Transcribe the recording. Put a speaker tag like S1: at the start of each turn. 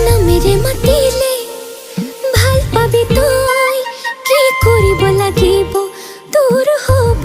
S1: নামেৰে মাতিলে ভাল পাবি তই, কি কৰিব লাগিব তোৰ হ'ব